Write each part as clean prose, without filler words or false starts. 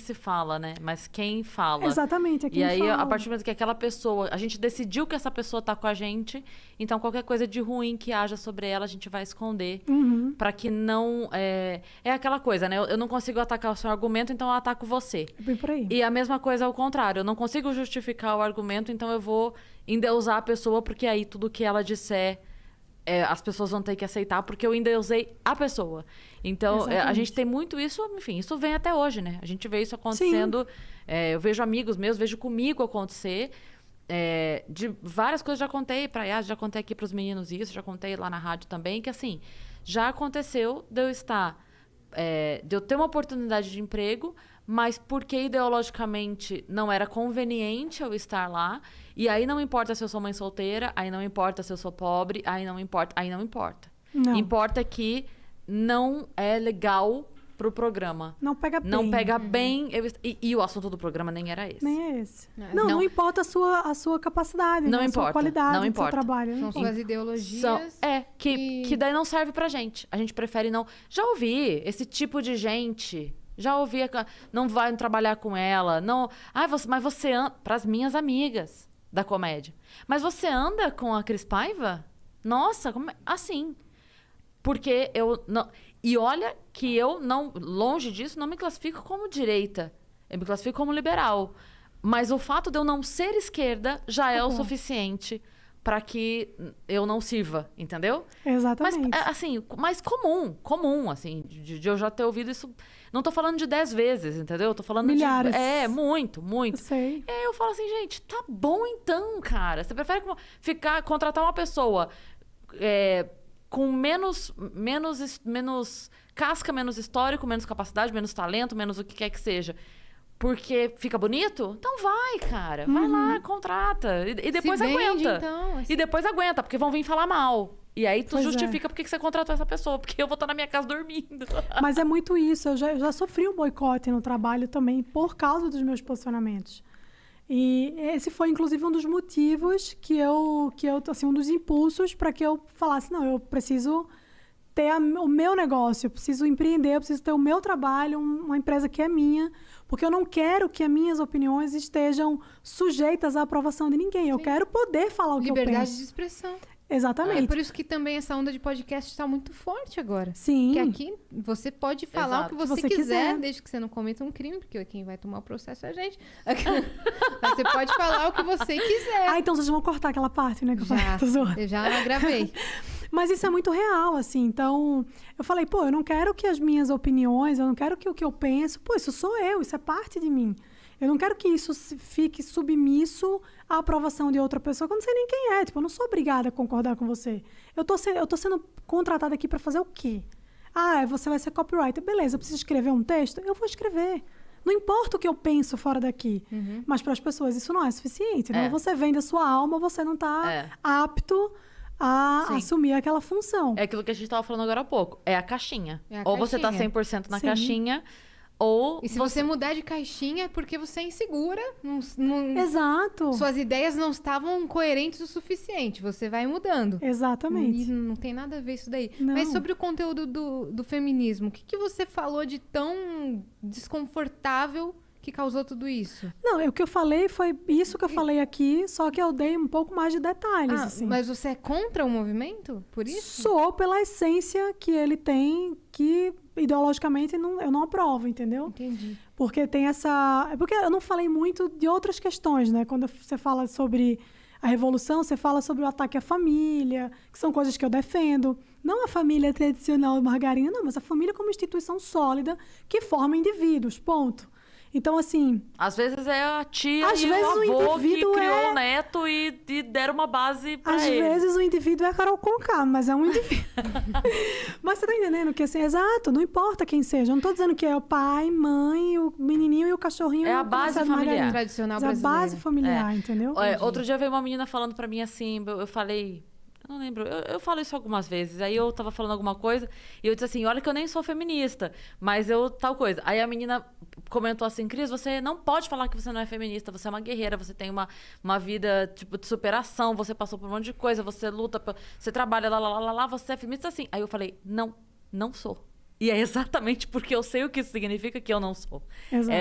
se fala, né? Mas quem fala. Exatamente, é quem E aí, fala. a partir do momento que aquela pessoa... A gente decidiu que essa pessoa tá com a gente, então qualquer coisa de ruim que haja sobre ela, a gente vai esconder. Pra que não... É aquela coisa, né? Eu não consigo atacar o seu argumento, então eu ataco você. É bem por aí. E a mesma coisa ao contrário. Eu não consigo justificar o argumento, então eu vou endeusar a pessoa, porque aí tudo que ela disser... as pessoas vão ter que aceitar, porque eu ainda usei a pessoa. Então, a Exatamente. gente tem muito isso, enfim, isso vem até hoje, né? A gente vê isso acontecendo. Eu vejo amigos meus, vejo comigo acontecer. De várias coisas, já contei pra Yas, já contei aqui pros meninos isso, já contei lá na rádio também, que assim, já aconteceu de eu estar... de eu ter uma oportunidade de emprego, mas porque ideologicamente não era conveniente eu estar lá. E aí não importa se eu sou mãe solteira, aí não importa se eu sou pobre, aí não importa. Não. Importa que não é legal pro programa. Não pega bem. Não pega bem. E o assunto do programa nem era esse. Nem é esse. Não. Não importa a sua capacidade, Não né? A importa, sua qualidade, não do importa. seu trabalho. Não São importa. suas ideologias. Que daí não serve pra gente. A gente prefere não... Já ouvi esse tipo de gente... Já ouvi... Não vai trabalhar com ela. Não... mas você anda... Pras minhas amigas da comédia. Mas você anda com a Cris Paiva? Nossa, como é? Assim. Porque eu não... E olha que eu não... Longe disso, não me classifico como direita. Eu me classifico como liberal. Mas o fato de eu não ser esquerda já é o suficiente para que eu não sirva, entendeu? Exatamente. Mas, assim, mais comum, assim, de eu já ter ouvido isso. Não tô falando de 10 vezes, entendeu? Eu tô falando Milhares. de... muito. Eu sei. E aí eu falo assim, gente, tá bom então, cara. Você prefere contratar uma pessoa com menos casca, menos histórico, menos capacidade, menos talento, menos o que quer que seja... Porque fica bonito? Então vai, cara. Vai lá, contrata. E depois Se vende, aguenta. então, assim. E depois aguenta, porque vão vir falar mal. E aí tu Pois justifica porque que você contratou essa pessoa. Porque eu vou estar na minha casa dormindo. Mas é muito isso. Eu já sofri um boicote no trabalho também por causa dos meus posicionamentos. E esse foi, inclusive, um dos motivos que eu assim, um dos impulsos para que eu falasse, não, eu preciso ter o meu negócio, eu preciso empreender, eu preciso ter o meu trabalho, uma empresa que é minha, porque eu não quero que as minhas opiniões estejam sujeitas à aprovação de ninguém. Eu quero poder falar o que eu penso. Liberdade de expressão. Exatamente. É por isso que também essa onda de podcast está muito forte agora. Sim. Que aqui você pode falar Exato. o que você Se você quiser, quiser. desde que você não cometa um crime, porque quem vai tomar o processo é a gente. Mas você pode falar o que você quiser. Ah, então vocês vão cortar aquela parte, né? Que eu falei, Já, tô zoando. eu já gravei. Mas isso é muito real, assim. Então, eu falei, eu não quero que as minhas opiniões, eu não quero que o que eu penso... isso sou eu, isso é parte de mim. Eu não quero que isso fique submisso à aprovação de outra pessoa, que eu não sei nem quem é. Eu não sou obrigada a concordar com você. Eu tô sendo contratada aqui para fazer o quê? Você vai ser copywriter. Beleza, eu preciso escrever um texto? Eu vou escrever. Não importa o que eu penso fora daqui. Mas para as pessoas isso não é suficiente. Né? Você vende a sua alma, você não está apto a assumir aquela função. É aquilo que a gente estava falando agora há pouco. É a caixinha. É a ou você tá caixinha. 100% na Sim. caixinha, ou... E se você mudar de caixinha é porque você é insegura. Exato. Suas ideias não estavam coerentes o suficiente. Você vai mudando. Exatamente. E não tem nada a ver isso daí. Não. Mas sobre o conteúdo do feminismo, o que você falou de tão desconfortável que causou tudo isso? Não, o que eu falei foi isso que eu falei aqui, só que eu dei um pouco mais de detalhes, assim. Mas você é contra o movimento? Por isso? Sou pela essência que ele tem, que ideologicamente eu não aprovo, entendeu? Entendi. Porque tem essa... Porque eu não falei muito de outras questões, né? Quando você fala sobre a revolução, você fala sobre o ataque à família, que são coisas que eu defendo. Não a família tradicional margarina, não, mas a família como instituição sólida que forma indivíduos, ponto. Então, assim... Às vezes é a tia Às e vezes o o avô que indivíduo criou o neto e deram uma base pra Às ele. vezes o indivíduo é a Carol Conká, mas é um indivíduo. Mas você tá entendendo que, assim, exato, não importa quem seja. Eu não tô dizendo que é o pai, mãe, o menininho e o cachorrinho. É a e o base coração de familiar. margarina. Tradicional Mas a brasileira. base familiar, entendeu? Outro dia veio uma menina falando pra mim assim, eu falei... Eu não lembro, eu falo isso algumas vezes. Aí eu tava falando alguma coisa e eu disse assim, olha que eu nem sou feminista, mas eu tal coisa. Aí a menina comentou assim, Cris, você não pode falar que você não é feminista, você é uma guerreira, você tem uma vida tipo de superação, você passou por um monte de coisa, você luta, você trabalha lá, você é feminista assim. Aí eu falei, não sou. E é exatamente porque eu sei o que isso significa que eu não sou. Exato.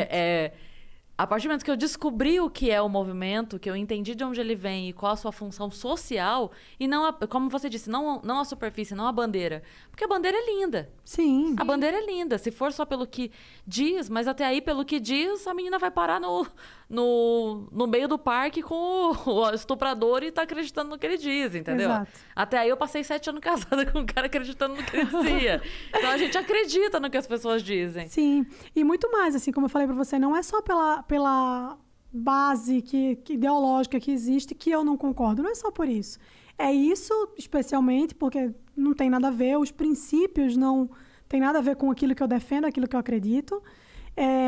A partir do momento que eu descobri o que é o movimento, que eu entendi de onde ele vem e qual a sua função social, e não, como você disse, não a superfície, não a bandeira. Porque a bandeira é linda. Sim. A bandeira é linda. Se for só pelo que diz, mas até aí, pelo que diz, a menina vai parar no meio do parque com o estuprador e tá acreditando no que ele diz, entendeu? Exato. Até aí eu passei 7 anos casada com um cara acreditando no que ele dizia. Então a gente acredita no que as pessoas dizem. Sim. E muito mais, assim, como eu falei pra você, não é só pela base que ideológica que existe que eu não concordo. Não é só por isso. É isso, especialmente, porque não tem nada a ver, os princípios não tem nada a ver com aquilo que eu defendo, aquilo que eu acredito.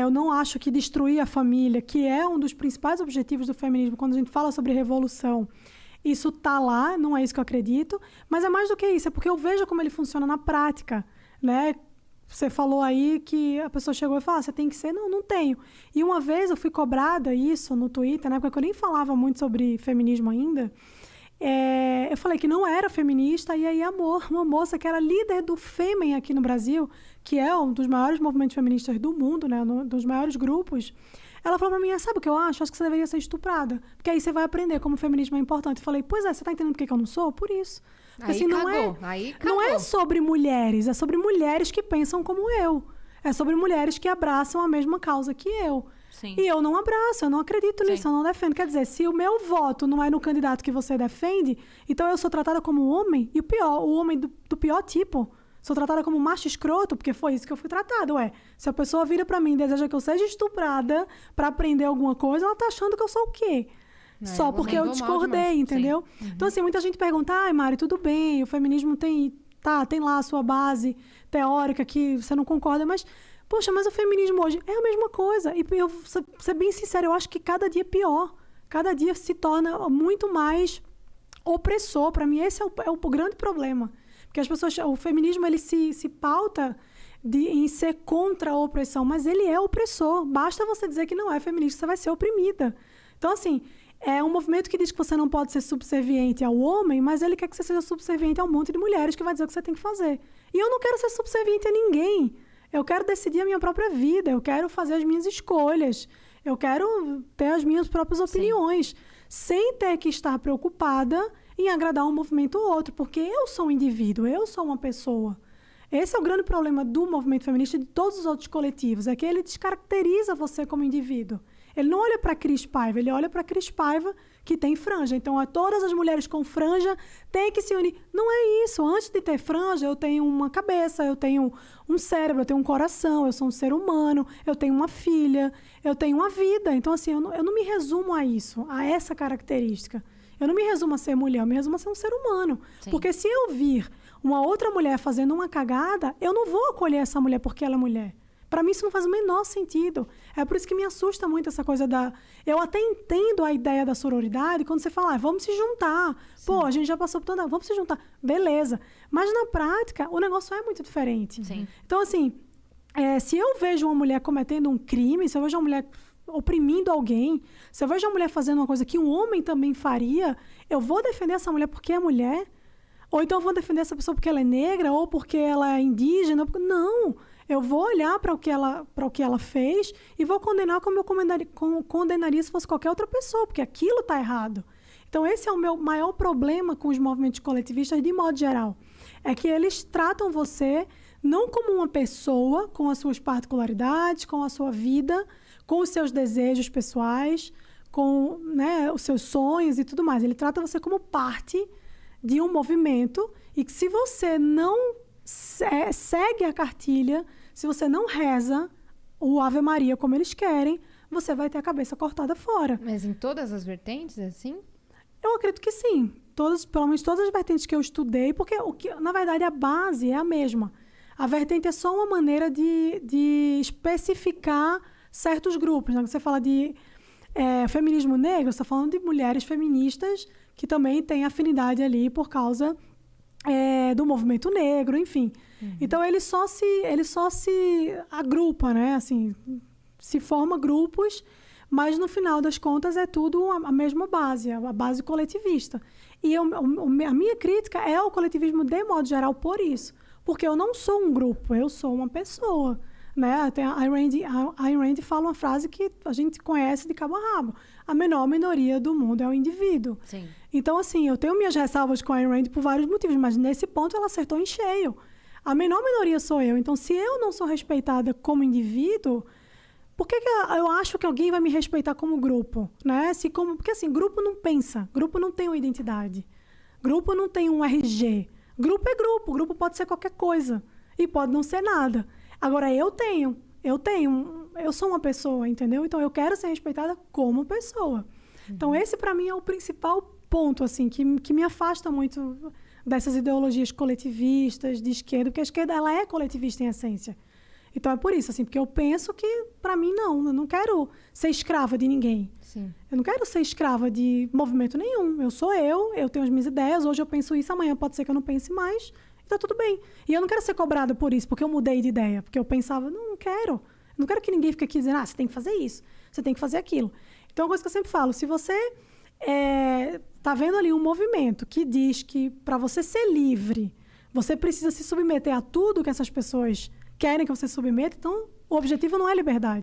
Eu não acho que destruir a família, que é um dos principais objetivos do feminismo, quando a gente fala sobre revolução, isso tá lá, não é isso que eu acredito. Mas é mais do que isso, é porque eu vejo como ele funciona na prática, né? Você falou aí que a pessoa chegou e falou, você tem que ser? Não tenho. E uma vez eu fui cobrada isso no Twitter, na época que eu nem falava muito sobre feminismo ainda, eu falei que não era feminista, e aí uma moça que era líder do Fêmen aqui no Brasil, que é um dos maiores movimentos feministas do mundo, né, dos maiores grupos, ela falou pra mim, sabe o que eu acho? Acho que você deveria ser estuprada, porque aí você vai aprender como o feminismo é importante. Eu falei, pois é, você tá entendendo por que eu não sou? Por isso. Porque, Aí assim, cagou. não é sobre mulheres, é sobre mulheres que pensam como eu. É sobre mulheres que abraçam a mesma causa que eu. Sim. E eu não abraço, eu não acredito nisso, eu não defendo. Quer dizer, se o meu voto não é no candidato que você defende, então eu sou tratada como homem, e o homem do pior tipo. Sou tratada como macho escroto, porque foi isso que eu fui tratada. Se a pessoa vira pra mim e deseja que eu seja estuprada pra aprender alguma coisa, ela tá achando que eu sou o quê? Só porque eu discordei, entendeu? Uhum. Então, assim, muita gente pergunta, Mari, tudo bem, o feminismo tem lá a sua base teórica que você não concorda, mas, poxa, mas o feminismo hoje é a mesma coisa. E eu, ser bem sincera, eu acho que cada dia é pior. Cada dia se torna muito mais opressor. Para mim, esse é o grande problema. Porque as pessoas, o feminismo, ele se pauta em ser contra a opressão, mas ele é opressor. Basta você dizer que não é feminista, você vai ser oprimida. Então, assim, é um movimento que diz que você não pode ser subserviente ao homem, mas ele quer que você seja subserviente a um monte de mulheres que vai dizer o que você tem que fazer. E eu não quero ser subserviente a ninguém. Eu quero decidir a minha própria vida, eu quero fazer as minhas escolhas, eu quero ter as minhas próprias opiniões, sem ter que estar preocupada em agradar um movimento ou outro, porque eu sou um indivíduo, eu sou uma pessoa. Esse é o grande problema do movimento feminista e de todos os outros coletivos, é que ele descaracteriza você como indivíduo. Ele não olha para a Cris Paiva, ele olha para a Cris Paiva que tem franja. Então, todas as mulheres com franja têm que se unir. Não é isso. Antes de ter franja, eu tenho uma cabeça, eu tenho um cérebro, eu tenho um coração, eu sou um ser humano, eu tenho uma filha, eu tenho uma vida. Então, assim, eu não me resumo a isso, a essa característica. Eu não me resumo a ser mulher, eu me resumo a ser um ser humano. Sim. Porque se eu vir uma outra mulher fazendo uma cagada, eu não vou acolher essa mulher porque ela é mulher. Para mim, isso não faz o menor sentido. É por isso que me assusta muito essa coisa da... Eu até entendo a ideia da sororidade quando você fala, vamos se juntar. Sim. Pô, a gente já passou por tudo, vamos se juntar. Beleza. Mas, na prática, o negócio é muito diferente. Sim. Então, assim, se eu vejo uma mulher cometendo um crime, se eu vejo uma mulher oprimindo alguém, se eu vejo uma mulher fazendo uma coisa que um homem também faria, eu vou defender essa mulher porque é mulher? Ou então eu vou defender essa pessoa porque ela é negra ou porque ela é indígena? Não! Eu vou olhar para o que ela fez e vou condenar como eu condenaria se fosse qualquer outra pessoa, porque aquilo está errado. Então, esse é o meu maior problema com os movimentos coletivistas, de modo geral. É que eles tratam você não como uma pessoa com as suas particularidades, com a sua vida, com os seus desejos pessoais, com, né, os seus sonhos e tudo mais. Ele trata você como parte de um movimento e que se você não segue a cartilha, se você não reza o Ave Maria como eles querem, você vai ter a cabeça cortada fora. Mas em todas as vertentes, é assim? Eu acredito que sim. Pelo menos todas as vertentes que eu estudei, porque na verdade a base é a mesma. A vertente é só uma maneira de especificar certos grupos. Né? Você fala de feminismo negro, você está falando de mulheres feministas que também têm afinidade ali por causa do movimento negro, enfim. Uhum. Então, ele só se agrupa, né? Assim, se forma grupos, mas no final das contas é tudo a mesma base, a base coletivista. E a minha crítica é ao coletivismo de modo geral por isso. Porque eu não sou um grupo, eu sou uma pessoa. Né? Tem a Ayn Rand fala uma frase que a gente conhece de cabo a rabo. A menor minoria do mundo é o indivíduo. Sim. Então, assim, eu tenho minhas ressalvas com a Ayn Rand por vários motivos, mas nesse ponto ela acertou em cheio. A menor minoria sou eu. Então, se eu não sou respeitada como indivíduo, por que eu acho que alguém vai me respeitar como grupo? Né? Porque, assim, grupo não pensa. Grupo não tem uma identidade. Grupo não tem um RG. Grupo é grupo. Grupo pode ser qualquer coisa. E pode não ser nada. Agora, eu sou uma pessoa, entendeu? Então, eu quero ser respeitada como pessoa. Então, esse, para mim, é o principal ponto, assim, que me afasta muito dessas ideologias coletivistas de esquerda, porque a esquerda, ela é coletivista em essência. Então, é por isso, assim, porque eu penso que, para mim, não. Eu não quero ser escrava de ninguém. Sim. Eu não quero ser escrava de movimento nenhum. Eu sou eu tenho as minhas ideias, hoje eu penso isso, amanhã pode ser que eu não pense mais. Tá tudo bem. E eu não quero ser cobrada por isso, porque eu mudei de ideia. Porque eu pensava, não quero. Eu não quero que ninguém fique aqui dizendo, você tem que fazer isso, você tem que fazer aquilo. Então, é uma coisa que eu sempre falo, se você tá vendo ali um movimento que diz que para você ser livre, você precisa se submeter a tudo que essas pessoas querem que você submeta, então o objetivo não é liberdade.